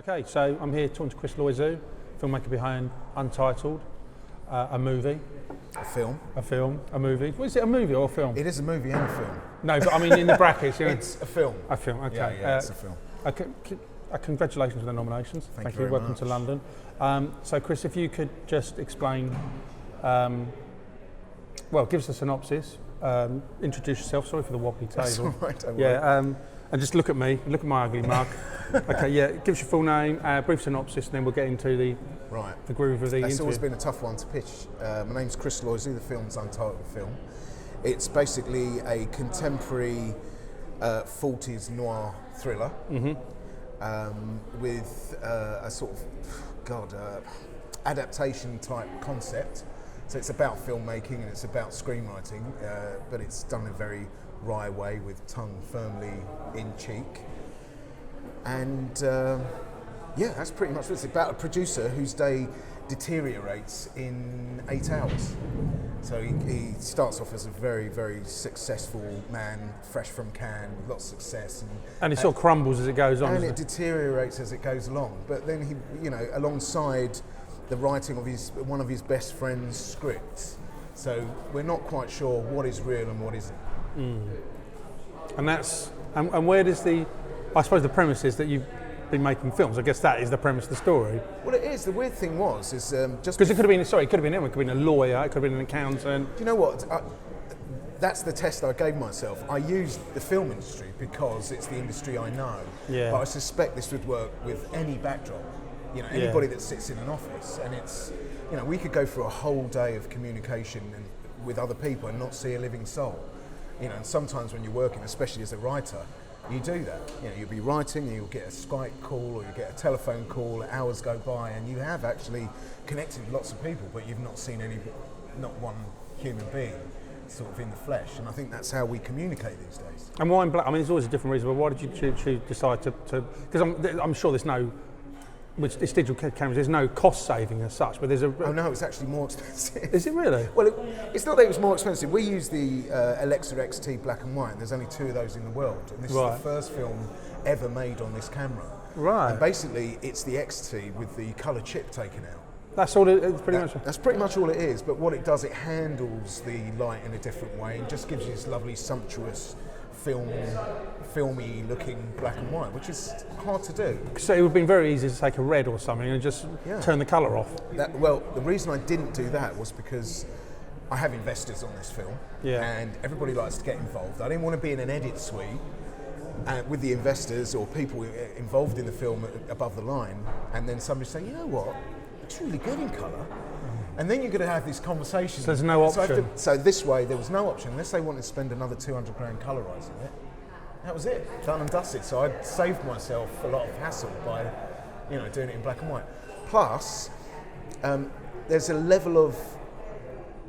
Okay, so I'm here talking to Chris Loiseau, filmmaker behind Untitled, a movie. A movie. What is it, a movie or a film? It is a movie and a film. No, but I mean in the brackets. You know, it's a film. A film, okay. Yeah, it's a film. Congratulations on the nominations. Thank you very Welcome much. to London. So Chris, if you could just explain, give us a synopsis, introduce yourself, sorry for the wobbly table. That's all right, don't worry. Yeah, and just look at me, look at my ugly mug. Okay, yeah, give us your full name, brief synopsis, and then we'll get into the groove of the interview. It's always been a tough one to pitch. My name's Chris Loiseau, the film's Untitled film. It's basically a contemporary 40s noir thriller with a sort of, adaptation type concept. So it's about filmmaking and it's about screenwriting, but it's done in a very wry way with tongue firmly in cheek. And that's pretty much what it's about. A producer whose day deteriorates in 8 hours. So he starts off as a very, very successful man, fresh from Cannes, with lots of success. And it sort of crumbles as it goes on. And it deteriorates as it goes along. But then he, alongside the writing of one of his best friend's scripts. So we're not quite sure what is real and what isn't. And where does I suppose the premise is that you've been making films. I guess that is the premise of the story. Well, it is. The weird thing is just because it could have been it could have been anyone. It could have been a lawyer. It could have been an accountant. Do you know what? That's the test I gave myself. I used the film industry because it's the industry I know. Yeah. But I suspect this would work with any backdrop. Anybody that sits in an office, and it's, we could go through a whole day of communication with other people and not see a living soul. And sometimes when you're working, especially as a writer, you do that. You'll be writing and you'll get a Skype call or you get a telephone call, hours go by and you have actually connected with lots of people, but you've not seen not one human being sort of in the flesh. And I think that's how we communicate these days. And why in black? I mean, there's always a different reason, but why did you decide to because I'm sure there's no, which it's digital cameras, there's no cost saving as such, but there's a... Oh no, it's actually more expensive. Is it really? Well, it's not that it was more expensive. We use the Alexa XT black and white, and there's only 2 of those in the world, and this is the first film ever made on this camera. Right. And basically, it's the XT with the colour chip taken out. That's all it's pretty much? That's pretty much all it is, but what it does, it handles the light in a different way and just gives you this lovely, sumptuous, filmy looking black and white, which is hard to do. So it would have been very easy to take a red or something and just turn the colour off. The reason I didn't do that was because I have investors on this film, and everybody likes to get involved. I didn't want to be in an edit suite with the investors or people involved in the film above the line, and then somebody say, you know what, it's really good in colour. And then you're going to have this conversation. So there's no option. So this way, there was no option unless they wanted to spend another 200 grand colorising it. That was it, done and dusted. So I saved myself a lot of hassle by, doing it in black and white. Plus, there's a level of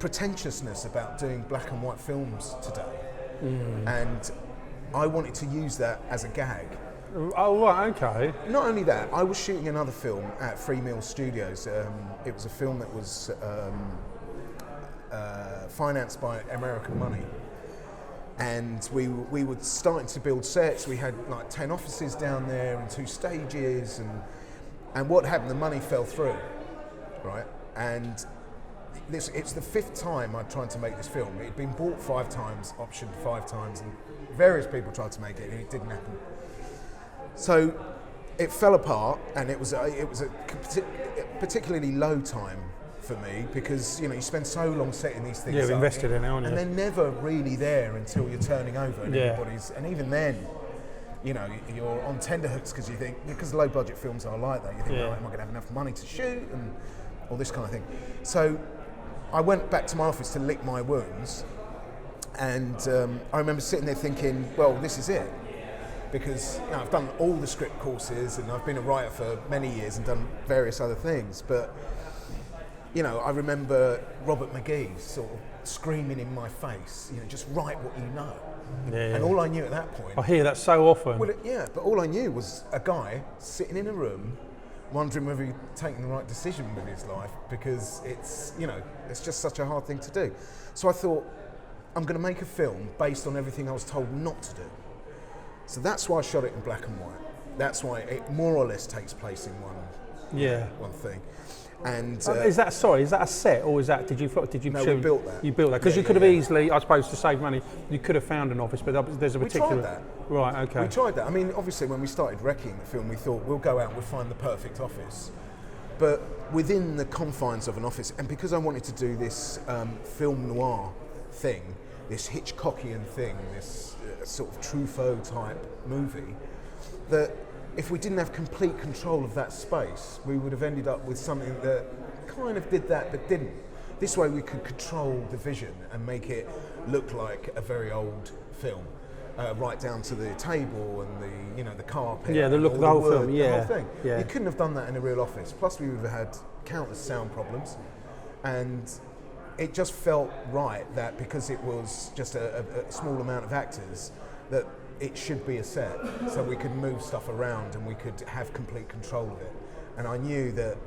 pretentiousness about doing black and white films today, and I wanted to use that as a gag. Oh, right, okay. Not only that, I was shooting another film at Free Mill Studios. It was a film that was financed by American money. And we were starting to build sets. We had like 10 offices down there and 2 stages. And what happened, the money fell through, right? And it's the 5th time I'd tried to make this film. It had been bought 5 times, optioned 5 times, and various people tried to make it, and it didn't happen. So it fell apart, and it was a particularly low time for me because you spend so long setting these things up. You've invested in it, aren't you? And they're never really there until you're turning over, and and even then, you're on tenterhooks because you think, because low budget films are like that, you think, am I going to have enough money to shoot and all this kind of thing. So I went back to my office to lick my wounds, and I remember sitting there thinking, well, this is it. Because I've done all the script courses and I've been a writer for many years and done various other things, but I remember Robert McGee sort of screaming in my face, just write what you know. And all I knew at that point... I hear that so often. Well, but all I knew was a guy sitting in a room wondering whether he'd taken the right decision with his life because it's just such a hard thing to do. So I thought, I'm going to make a film based on everything I was told not to do. So that's why I shot it in black and white. that's why it more or less takes place in one thing. And is that a set, or is that did you? No, we built that. You built that because you could have easily, I suppose, to save money, you could have found an office, but there's a particular. We tried that. Right. Okay. We tried that. I mean, obviously, when we started wrecking the film, we thought we'll go out, we'll find the perfect office, but within the confines of an office. And because I wanted to do this film noir thing, this Hitchcockian thing, this sort of Truffaut type movie, that if we didn't have complete control of that space, we would have ended up with something that kind of did that but didn't. This way we could control the vision and make it look like a very old film, right down to the table and the carpet. Yeah, the look of the whole film. Yeah, the whole thing. Yeah. You couldn't have done that in a real office. Plus, we would have had countless sound problems, and it just felt right that because it was just a small amount of actors, that it should be a set, so we could move stuff around and we could have complete control of it. And I knew that,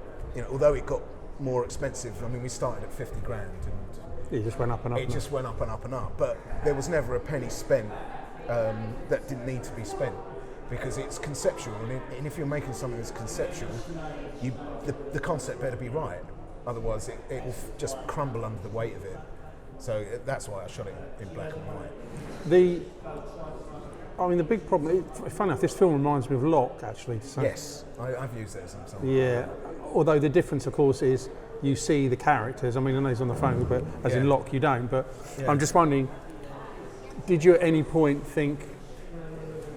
although it got more expensive, I mean, we started at 50 grand and it just went up and up. It just went up and up and up, but there was never a penny spent that didn't need to be spent, because it's conceptual, and if you're making something that's conceptual, the concept better be right, otherwise it will just crumble under the weight of it. So that's why I shot it in black and white. The big problem, funny enough, this film reminds me of Locke, actually. Yes, I've used that sometimes. Yeah, although the difference, of course, is you see the characters. I mean, I know he's on the phone, but as in Locke, you don't. But I'm just wondering, did you at any point think,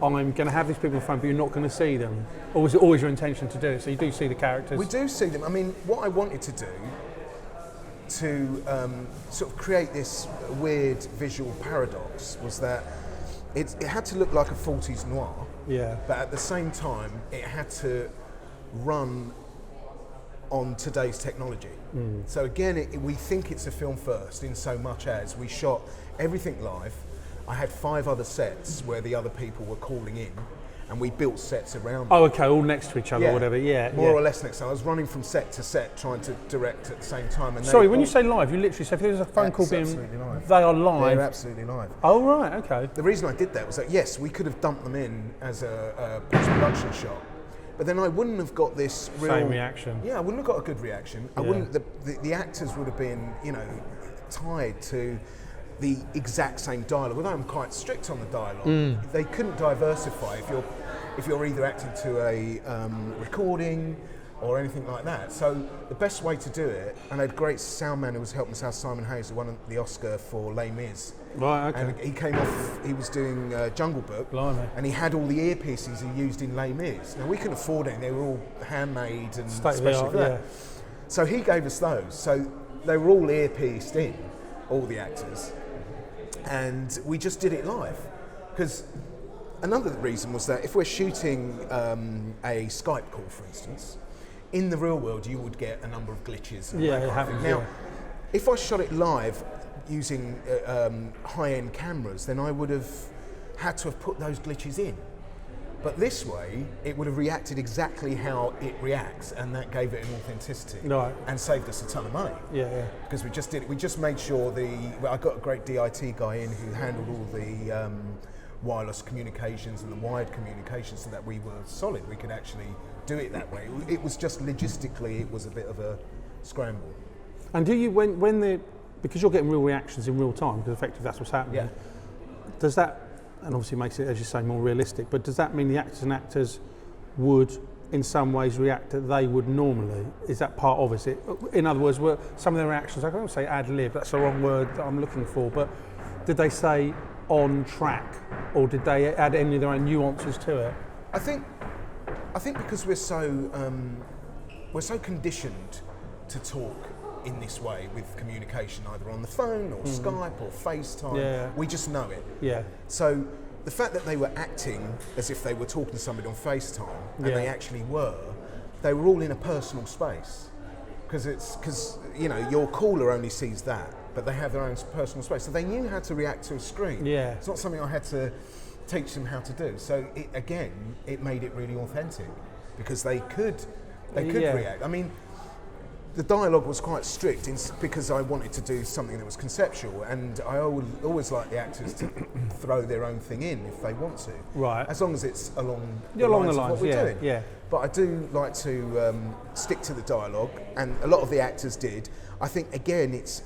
I'm going to have these people on the phone, but you're not going to see them? Or was it always your intention to do it? So you do see the characters? We do see them. I mean, what I wanted to do to sort of create this weird visual paradox was that it had to look like a 40s noir, but at the same time it had to run on today's technology. So again, we think it's a film first, in so much as we shot everything live. I had 5 other sets where the other people were calling in, and we built sets around them. Oh, okay, all next to each other, or whatever, More or less next to. I was running from set to set, trying to direct at the same time. And sorry, when you say live, you literally say if there's a phone call being... live. They are live? They're absolutely live. Oh, right, okay. The reason I did that was that, yes, we could have dumped them in as a post-production shot, but then I wouldn't have got this real... Same reaction. Yeah, I wouldn't have got a good reaction. I wouldn't... The actors would have been, tied to the exact same dialogue. Although I'm quite strict on the dialogue, they couldn't diversify if you're either acting to a recording or anything like that. So the best way to do it, and I had a great sound man who was helping us out, Simon Hayes, who won the Oscar for Les Mis. Right, okay. And he came off, he was doing Jungle Book, Blimey. And he had all the earpieces he used in Les Mis. Now we couldn't afford it, they were all handmade and special for that. So he gave us those. So they were all earpieced in, all the actors. And we just did it live. Because another reason was that if we're shooting a Skype call, for instance, in the real world you would get a number of glitches. Yeah, it happens. Now, if I shot it live using high-end cameras, then I would have had to have put those glitches in. But this way, it would have reacted exactly how it reacts, and that gave it an authenticity, and saved us a ton of money. Yeah. Because we just did it. We just made sure I got a great DIT guy in who handled all the wireless communications and the wired communications, so that we were solid. We could actually do it that way. It was just logistically, it was a bit of a scramble. And do you, because you're getting real reactions in real time, because effectively that's what's happening, does that, and obviously makes it, as you say, more realistic, but does that mean the actors and actors would in some ways react that they would normally? Is that part of it? In other words, were some of their reactions, I can't say ad-lib, that's the wrong word that I'm looking for, but did they say on track, or did they add any of their own nuances to it? I think because we're so conditioned to talk in this way with communication, either on the phone or Skype or FaceTime, we just know it. Yeah. So the fact that they were acting as if they were talking to somebody on FaceTime, and they actually were, they were all in a personal space. Because your caller only sees that, but they have their own personal space. So they knew how to react to a screen. Yeah. It's not something I had to teach them how to do. So it made it really authentic, because they could react. I mean, the dialogue was quite strict because I wanted to do something that was conceptual, and I always like the actors to throw their own thing in if they want to. Right. As long as it's along the lines of what we're doing. Yeah. But I do like to stick to the dialogue, and a lot of the actors did. I think, again, it's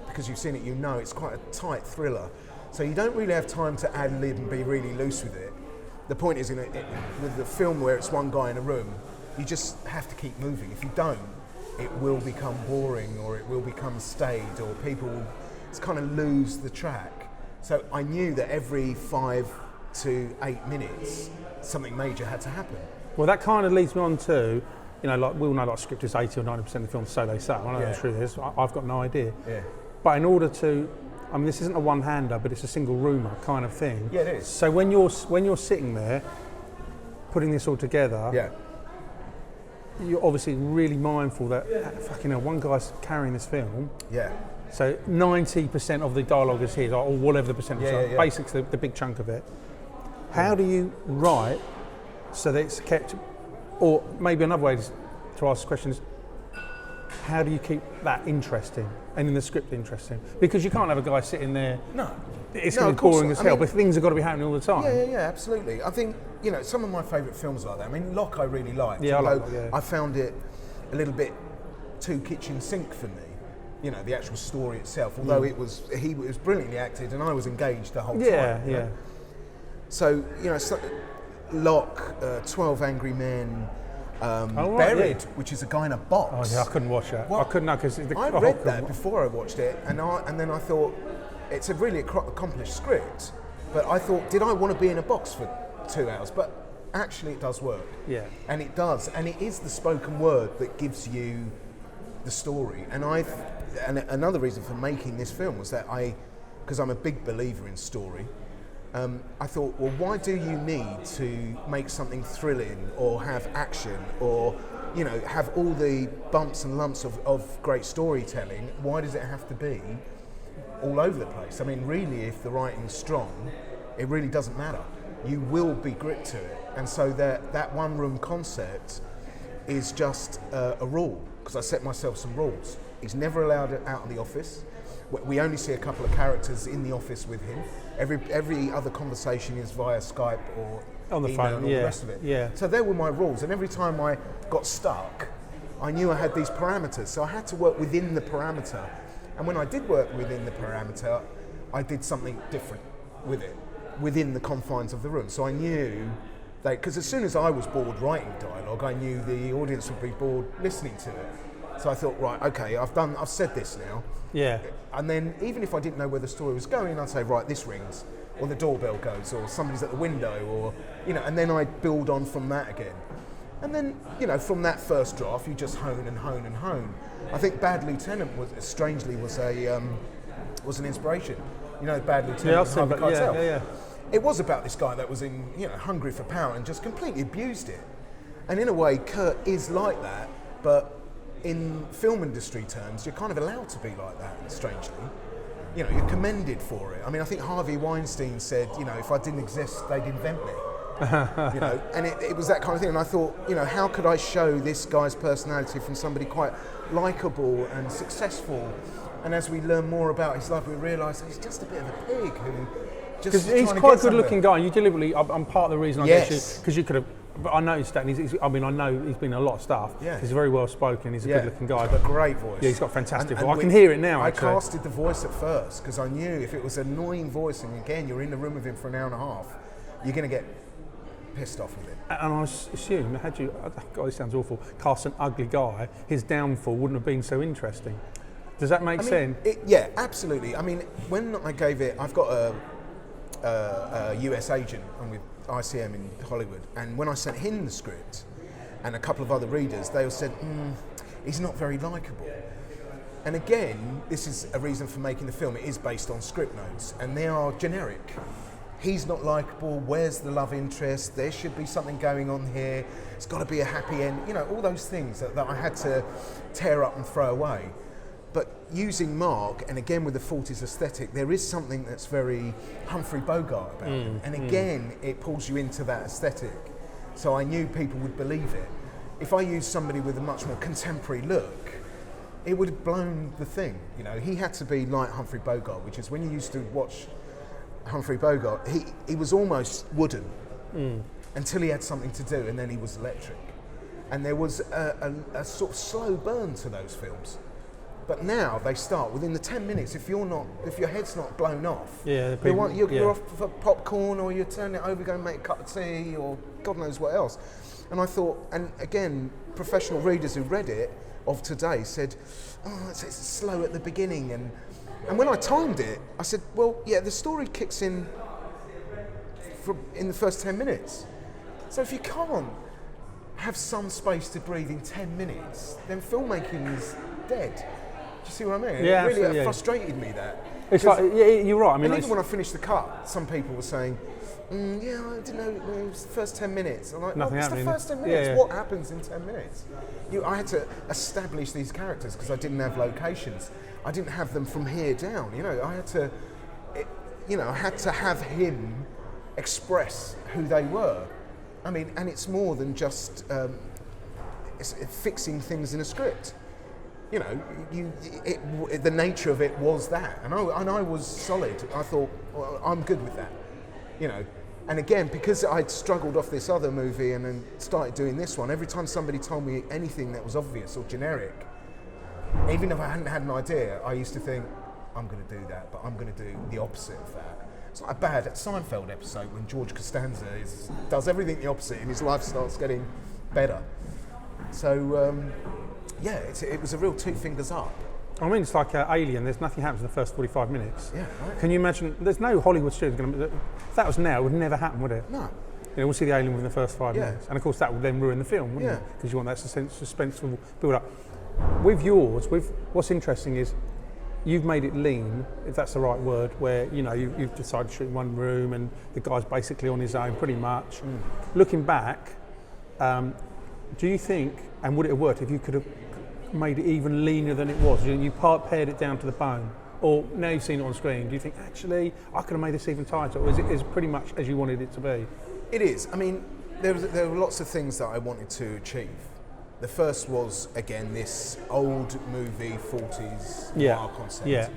because you've seen it, you know it's quite a tight thriller. So you don't really have time to ad-lib and be really loose with it. The point is, with the film where it's one guy in a room, you just have to keep moving. If you don't, it will become boring, or it will become staid, or people will kind of lose the track. So I knew that every 5 to 8 minutes, something major had to happen. Well, that kind of leads me on to, like we all know, like script is 80 or 90% of the film, so they say. I don't know how true it is. I've got no idea. Yeah. But in order to, this isn't a one-hander, but it's a single roomer kind of thing. Yeah, it is. So when you're sitting there, putting this all together, you're obviously really mindful that one guy's carrying this film. Yeah. So 90% of the dialogue is his, or whatever the percentage is. Basically, the big chunk of it. How do you write so that it's kept, or maybe another way to ask the question is, how do you keep that interesting and in the script interesting? Because you can't have a guy sitting there. No. It's going to be boring as hell, but things have got to be happening all the time. Yeah, absolutely. I think, some of my favourite films like that. I mean, Locke I really liked. Yeah, I like Locke, yeah. I found it a little bit too kitchen sink for me. The actual story itself. Although it was brilliantly acted, and I was engaged the whole time. Yeah. So, Locke, 12 Angry Men, Buried, which is a guy in a box. Oh yeah, I couldn't watch that. I couldn't, because I read that before I watched it, and then I thought, it's a really accomplished script, but I thought, did I want to be in a box for 2 hours? But actually, it does work. Yeah. And it does, and it is the spoken word that gives you the story. And another reason for making this film was that because I'm a big believer in story. I thought, well, why do you need to make something thrilling or have action or, have all the bumps and lumps of great storytelling? Why does it have to be all over the place? I mean, really, if the writing's strong, it really doesn't matter. You will be gripped to it. And so that one room concept is just a rule, because I set myself some rules. He's never allowed it out of the office. We only see a couple of characters in the office with him. Every other conversation is via Skype or on the email phone, and all the rest of it. Yeah. So there were my rules, and every time I got stuck, I knew I had these parameters. So I had to work within the parameter. And when I did work within the parameter, I did something different with it, within the confines of the room. So I knew that, because as soon as I was bored writing dialogue, I knew the audience would be bored listening to it. So I thought, right, okay, I've said this now. Yeah. And then even if I didn't know where the story was going, I'd say, right, this rings, or the doorbell goes, or somebody's at the window, or, and then I'd build on from that again. And then, from that first draft, you just hone and hone and hone. I think Bad Lieutenant was an inspiration. Bad Lieutenant. Yeah. It was about this guy that was hungry for power and just completely abused it. And in a way, Kurt is like that, but in film industry terms, you're kind of allowed to be like that, strangely. You're commended for it. I mean, I think Harvey Weinstein said, if I didn't exist, they'd invent me. And it was that kind of thing. And I thought, how could I show this guy's personality from somebody quite likeable and successful? And as we learn more about his life, we realise he's just a bit of a pig who just. Because he's quite a good-looking guy. You deliberately, I'm part of the reason I yes. guess because you could have. But I noticed that, and I know he's been in a lot of stuff. Yeah. He's very well spoken. He's a good-looking guy, but great voice. Yeah, he's got fantastic voice. I can hear it now. I casted the voice at first because I knew if it was an annoying voice, and again you're in the room with him for an hour and a half, you're going to get pissed off with it. And I assume, God, this sounds awful, cast an ugly guy, his downfall wouldn't have been so interesting. Does that make sense? Yeah, absolutely. I mean, when I gave it, I've got a US agent. I'm with ICM in Hollywood, and when I sent him the script and a couple of other readers, they all said, he's not very likeable. And again, this is a reason for making the film. It is based on script notes, and they are generic. He's not likeable, where's the love interest, there should be something going on here, it's got to be a happy end, all those things that I had to tear up and throw away. But using Mark, and again with the 40s aesthetic, there is something that's very Humphrey Bogart about him. And again, it pulls you into that aesthetic. So I knew people would believe it. If I used somebody with a much more contemporary look, it would have blown the thing. You know, he had to be like Humphrey Bogart, which is when you used to watch Humphrey Bogart, he was almost wooden until he had something to do, and then he was electric. And there was a sort of slow burn to those films. But now they start within the 10 minutes. If your head's not blown off, you're off for popcorn, or you're turning it over, going to make a cup of tea, or God knows what else. And I thought, and again, professional readers who read it of today said, "Oh, it's slow at the beginning." And when I timed it, I said, "Well, yeah, the story kicks in in the first 10 minutes. So if you can't have some space to breathe in 10 minutes, then filmmaking is dead." Do you see what I mean? Yeah, it really frustrated me that. It's like, you're right. I mean, and even when I finished the cut, some people were saying, "Yeah, I didn't know it was the first 10 minutes." I'm like, nothing it's happening. the first 10 minutes. Yeah. What happens in 10 minutes? I had to establish these characters because I didn't have locations. I didn't have them from here down. I had to have him express who they were. I mean, and it's more than just it's fixing things in a script. The nature of it was that, and I was solid. I thought, well, I'm good with that. And again, because I'd struggled off this other movie and then started doing this one, every time somebody told me anything that was obvious or generic, even if I hadn't had an idea, I used to think, I'm going to do that, but I'm going to do the opposite of that. It's like a bad Seinfeld episode when George Costanza does everything the opposite and his life starts getting better. So, it was a real two fingers up. I mean, it's like Alien. There's nothing happens in the first 45 minutes. Yeah, right. Can you imagine? There's no Hollywood studio going to. If that was now, it would never happen, would it? No. We'll see the alien within the first 5 minutes, and of course that would then ruin the film, wouldn't it? Because you want that suspenseful build up. With yours, what's interesting is you've made it lean, if that's the right word, where you've decided to shoot in one room and the guy's basically on his own pretty much. Looking back, do you think, and would it have worked if you could have made it even leaner than it was? You pared it down to the bone, or now you've seen it on screen, do you think actually I could have made this even tighter, or is it pretty much as you wanted it to be? It is. I mean, there were lots of things that I wanted to achieve. The first was, again, this old movie 40s noir concept.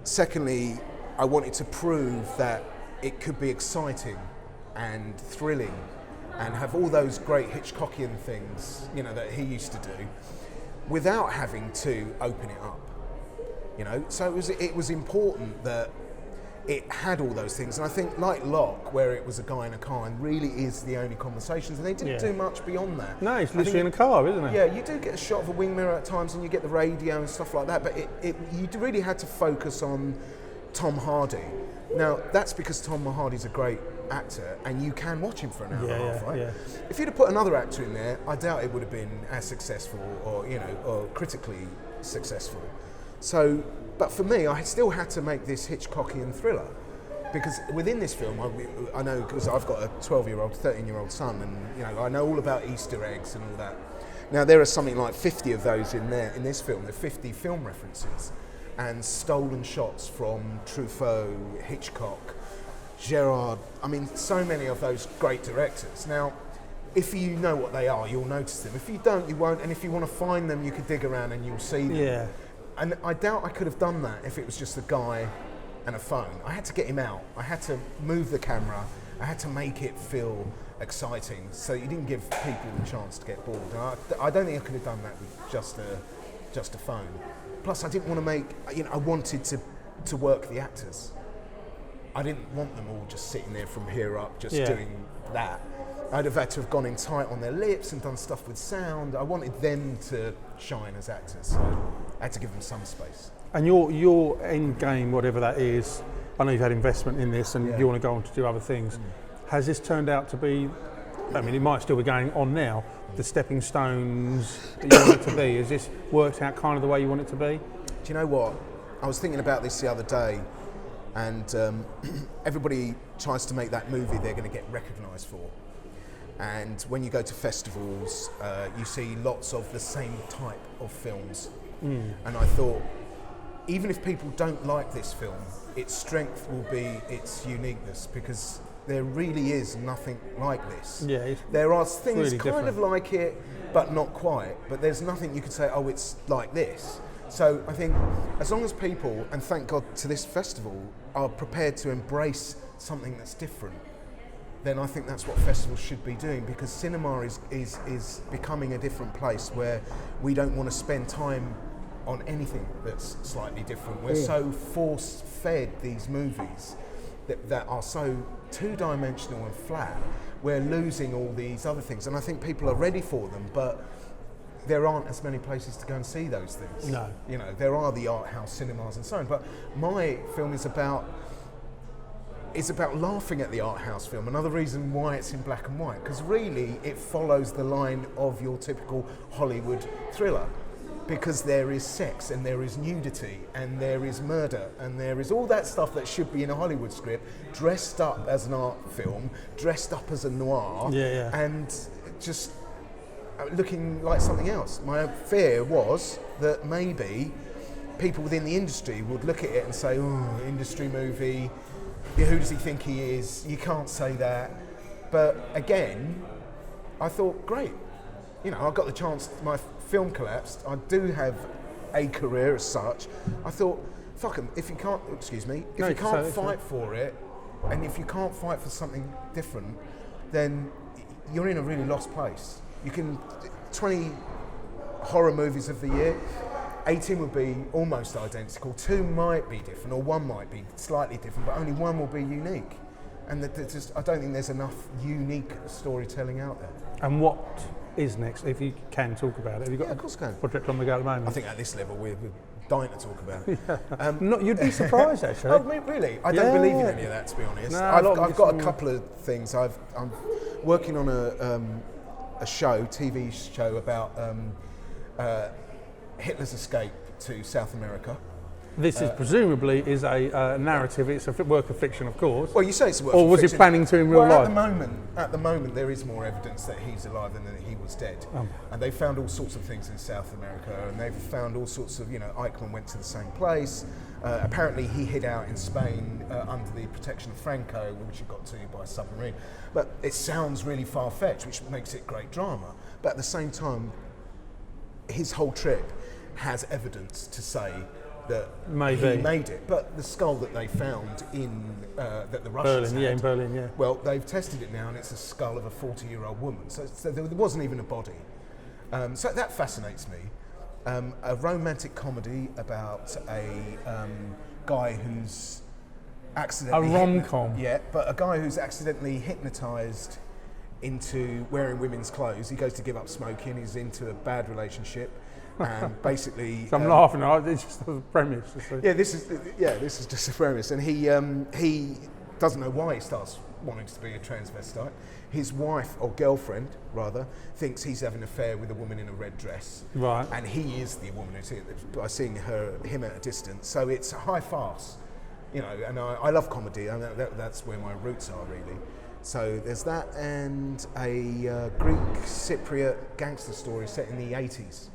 Secondly, I wanted to prove that it could be exciting and thrilling and have all those great Hitchcockian things, that he used to do, without having to open it up. So it was important that it had all those things, and I think like Locke, where it was a guy in a car and really is the only conversations, and they didn't do much beyond that. No, it's literally in a car, isn't it? Yeah, you do get a shot of a wing mirror at times, and you get the radio and stuff like that, but you really had to focus on Tom Hardy. Now, that's because Tom Hardy's a great actor, and you can watch him for an hour and a half, right? Yeah. If you'd have put another actor in there, I doubt it would have been as successful or critically successful. So, but for me, I still had to make this Hitchcockian thriller, because within this film, I know, because I've got a 12-year-old, 13-year-old son, and I know all about Easter eggs and all that. Now, there are something like 50 of those in this film. There are 50 film references and stolen shots from Truffaut, Hitchcock, Gerard. I mean, so many of those great directors. Now, if you know what they are, you'll notice them. If you don't, you won't. And if you want to find them, you could dig around and you'll see them. Yeah. And I doubt I could have done that if it was just a guy and a phone. I had to get him out. I had to move the camera. I had to make it feel exciting, so you didn't give people the chance to get bored. And I don't think I could have done that with just a phone. Plus, I didn't want to make. I wanted to work the actors. I didn't want them all just sitting there from here up, just doing that. I'd have had to have gone in tight on their lips and done stuff with sound. I wanted them to shine as actors, so I had to give them some space. And your end game, whatever that is, I know you've had investment in this and you want to go on to do other things. Has this turned out to be, I mean, it might still be going on now, the stepping stones that you want it to be? Has this worked out kind of the way you want it to be? Do you know what? I was thinking about this the other day, and everybody tries to make that movie they're going to get recognised for. And when you go to festivals, you see lots of the same type of films. And I thought, even if people don't like this film, its strength will be its uniqueness, because there really is nothing like this. Yeah, there are things really kind different. of like it, but not quite. But there's nothing you could say, oh, it's like this. So I think as long as people, and thank God to this festival, are prepared to embrace something that's different, then I think that's what festivals should be doing, because cinema is becoming a different place where we don't want to spend time on anything that's slightly different. We're so force-fed these movies that are so two-dimensional and flat. We're losing all these other things, and I think people are ready for them, but there aren't as many places to go and see those things. No. You know, there are the art house cinemas and so on, but my film is about laughing at the art house film. Another reason why it's in black and white, because really it follows the line of your typical Hollywood thriller, because there is sex and there is nudity and there is murder and there is all that stuff that should be in a Hollywood script, dressed up as an art film, dressed up as a noir, and just looking like something else. My fear was that maybe people within the industry would look at it and say, oh, industry movie, who does he think he is? You can't say that. But again, I thought, great. You know, I got the chance, my film collapsed. I do have a career as such. I thought, fuck 'em, if you can't, if you can't fight for it, and if you can't fight for something different, then you're in a really lost place. You can, 20 horror movies of the year, 18 would be almost identical, 2 might be different, or 1 might be slightly different, but only 1 will be unique. And I don't think there's enough unique storytelling out there. And what is next, if you can talk about it? Have you got of course I can. Project on the go at the moment? I think at this level we're dying to talk about it. You'd be surprised actually. Oh, really? I don't believe in any of that, to be honest. I've got a couple of things. I'm working on a TV show about Hitler's escape to South America. This is presumably a narrative. It's a work of fiction, of course. Well, you say it's a work of fiction. Or was fiction. he planning to in real life? At the moment, there is more evidence that he's alive than that he was dead. And they found all sorts of things in South America, and they've found all sorts of, Eichmann went to the same place. Apparently, he hid out in Spain under the protection of Franco, which he got to by submarine. But it sounds really far-fetched, which makes it great drama. But at the same time, his whole trip has evidence to say that he made it. But the skull that they found that the Russians had, in Berlin, well, they've tested it now, and it's a skull of a 40-year-old woman. So there wasn't even a body. So that fascinates me. A romantic comedy about a guy who's accidentally... A rom-com? Yeah, but a guy who's accidentally hypnotised into wearing women's clothes. He goes to give up smoking, he's into a bad relationship, and basically... So I'm laughing, it's just a premise. This is just a premise, and he doesn't know why he starts wanting to be a transvestite. His wife, or girlfriend rather, thinks he's having an affair with a woman in a red dress. Right. And he is the woman who's by seeing him at a distance. So it's a high farce, and I love comedy, and that's where my roots are really. So there's that, and a Greek Cypriot gangster story set in the 80s.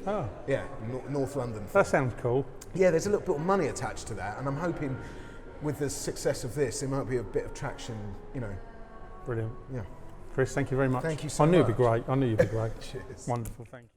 Oh. Yeah, North London. That sounds cool. Yeah, there's a little bit of money attached to that, and I'm hoping with the success of this, there might be a bit of traction, Brilliant. Yeah. Chris, thank you very much. Thank you so much. I knew you'd be great. Cheers. Wonderful, thank you.